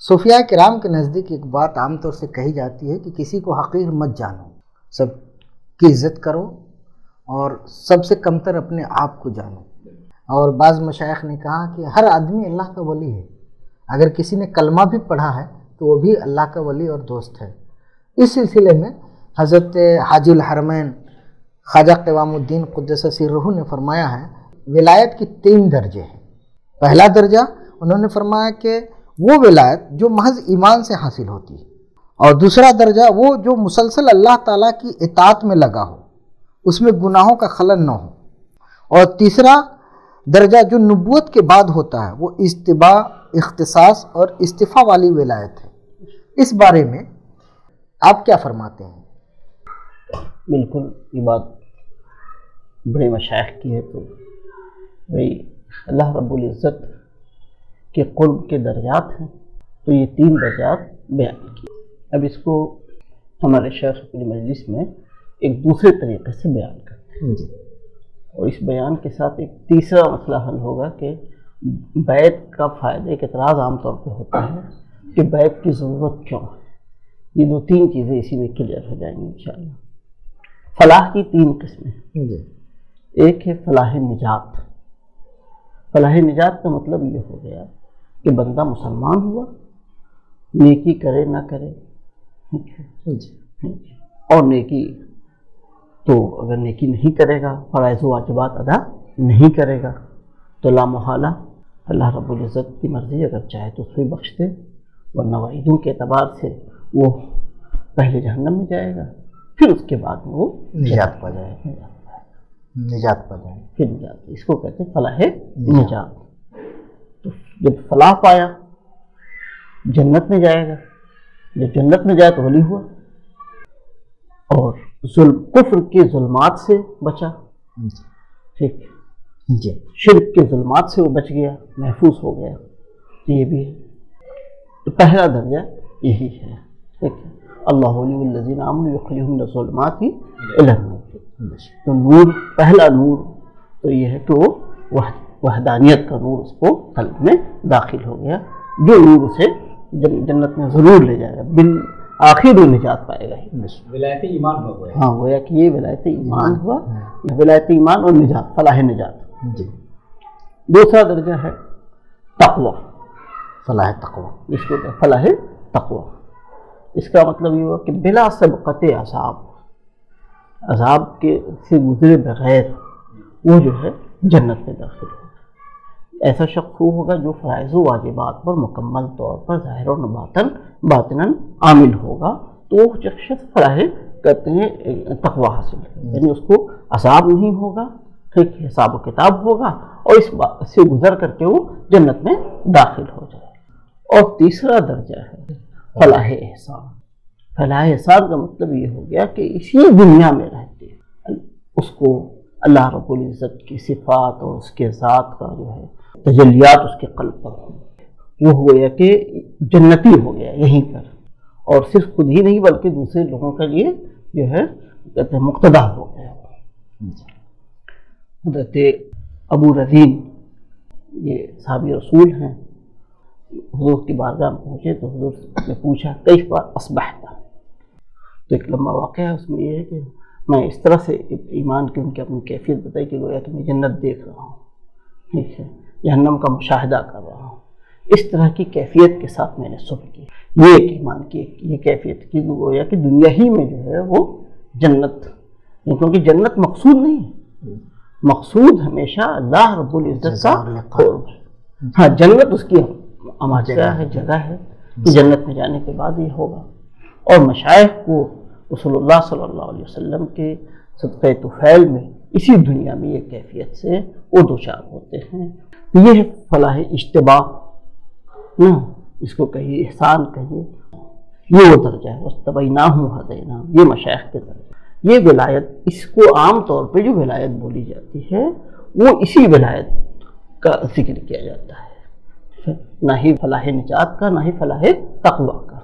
صوفیاء کرام کے نزدیک ایک بات عام طور سے کہی جاتی ہے کہ کسی کو حقیر مت جانو، سب کی عزت کرو اور سب سے کمتر اپنے آپ کو جانو۔ اور بعض مشائخ نے کہا کہ ہر آدمی اللہ کا ولی ہے، اگر کسی نے کلمہ بھی پڑھا ہے تو وہ بھی اللہ کا ولی اور دوست ہے۔ اس سلسلے میں حضرت حاجی الحرمین خواجہ قوام الدین قدس سرہ نے فرمایا ہے ولایت کی 3 درجے ہیں۔ پہلا درجہ انہوں نے فرمایا کہ وہ ولایت جو محض ایمان سے حاصل ہوتی ہے، اور دوسرا درجہ وہ جو مسلسل اللہ تعالیٰ کی اطاعت میں لگا ہو، اس میں گناہوں کا خلل نہ ہو، اور تیسرا درجہ جو نبوت کے بعد ہوتا ہے وہ اجتباء، اختصاص اور استفاء والی ولایت ہے۔ اس بارے میں آپ کیا فرماتے ہیں؟ بالکل یہ بات بڑے مشائخ کی ہے، تو بھائی اللہ رب العزت کے قرب کے درجات ہیں، تو یہ 3 درجات بیان کیے۔ اب اس کو ہمارے شیخ اپنی مجلس میں ایک دوسرے طریقے سے بیان کرتے ہیں، اور اس بیان کے ساتھ ایک تیسرا مسئلہ حل ہوگا کہ بیعت کا فائدہ۔ ایک اعتراض عام طور پہ ہوتا ہے کہ بیعت کی ضرورت کیوں ہے۔ یہ 2-3 چیزیں اسی میں کلیئر ہو جائیں گی انشاءاللہ۔ فلاح کی 3 قسمیں ہیں۔ ایک ہے فلاح نجات۔ فلاح نجات کا مطلب یہ ہو گیا کہ بندہ مسلمان ہوا، نیکی کرے نہ کرے، اور نیکی تو اگر نیکی نہیں کرے گا، فرائض و واجبات ادا نہیں کرے گا، تو لا محالہ اللہ رب العزت کی مرضی، اگر چاہے تو اس کو بخش دے، ورنہ وعیدوں کے اعتبار سے وہ پہلے جہنم میں جائے گا، پھر اس کے بعد میں وہ نجات پا جائے پھر نجات۔ اس کو کہتے ہیں فلاح نجات۔ تو جب فلاح پایا جنت میں جائے گا، جب جنت میں جائے تو ولی ہوا، اور کفر کے ظلمات سے بچا، ٹھیک، شرک کے ظلمات سے وہ بچ گیا، محفوظ ہو گیا، یہ بھی ہے۔ تو پہلا درجہ یہی ہے، ٹھیک ہے، اللہ ولی الذین آمنوا یخرجہم من الظلمات الی النور۔ تو نور، پہلا نور تو یہ ہے کہ وہ وحدانیت کا نور اس کو قلب میں داخل ہو گیا، جو نور اسے جنت میں ضرور لے جائے گا، بالآخر وہ نجات پائے گا۔ ولایت ایمان ہو گیا۔ ہاں، گویا کہ یہ ولایت ایمان ہوا، ولایت ایمان اور نجات، فلاح نجات۔ دوسرا درجہ ہے تقوی، فلاح تقوی۔ اس کو فلاح تقوی۔ اس کا مطلب یہ ہوا کہ بلا سبقت عذاب کے سے گزرے بغیر وہ جو ہے جنت میں داخل ہوگا۔ ایسا شخص وہ ہوگا جو فرائض و واجبات پر مکمل طور پر ظاہر و باطناً عامل ہوگا، تو وہ شخص فلاح کہتے ہیں تقوی حاصل ہے، یعنی اس کو عذاب نہیں ہوگا، ٹھیک، حساب و کتاب ہوگا، اور اس بات سے گزر کر کے وہ جنت میں داخل ہو جائے۔ اور تیسرا درجہ ہے فلاح احسان۔ فلاح احسان کا مطلب یہ ہو گیا کہ اسی دنیا میں رہتے اس کو اللہ رب العزت کی صفات اور اس کے ذات کا جو ہے تجلیات اس کے قلب پر ہوں، وہ ہو گیا کہ جنتی ہو گیا یہیں پر، اور صرف خود ہی نہیں بلکہ دوسرے لوگوں کے لیے جو ہے کہتے ہیں مقتدا ہو گیا۔ حضرت ابو رزین یہ صحابی رسول ہیں، حضور کی بارگاہ میں پہنچے تو حضور نے پوچھا کیف اصبحت، تو ایک لمبا واقعہ ہے، اس میں یہ ہے کہ میں اس طرح سے ایمان کی ان کی اپنی کیفیت بتائی کہ گویا کہ میں جنت دیکھ رہا ہوں، ٹھیک ہے، جہنم کا مشاہدہ کر رہا ہوں، اس طرح کی کیفیت کے ساتھ میں نے صبح کی۔ یہ ایک ایمان کی یہ کیفیت کی گویا کہ دنیا ہی میں جو ہے وہ جنت، کیونکہ جنت مقصود نہیں ہے، مقصود ہمیشہ اللہ رب العزت کا قرب ہے۔ ہاں، جنت اس کی اماجہ ہے، جگہ ہے، جنت میں جانے کے بعد یہ ہوگا۔ اور مشائخ کو رسول اللہ صلی اللہ علیہ وسلم کے صدقہ طفیل میں اسی دنیا میں یہ کیفیت سے وہ دوچار ہوتے ہیں۔ یہ ہے فلاح اجتباء، اس کو کہیے احسان کہیے، یہ وہ درجہ ہے، واجتبیناہم ہدیناہم، یہ مشائخ کے درجہ۔ یہ ولایت، اس کو عام طور پہ جو ولایت بولی جاتی ہے وہ اسی ولایت کا ذکر کیا جاتا ہے، نہ ہی فلاح نجات کا، نہ ہی فلاح تقوی کا۔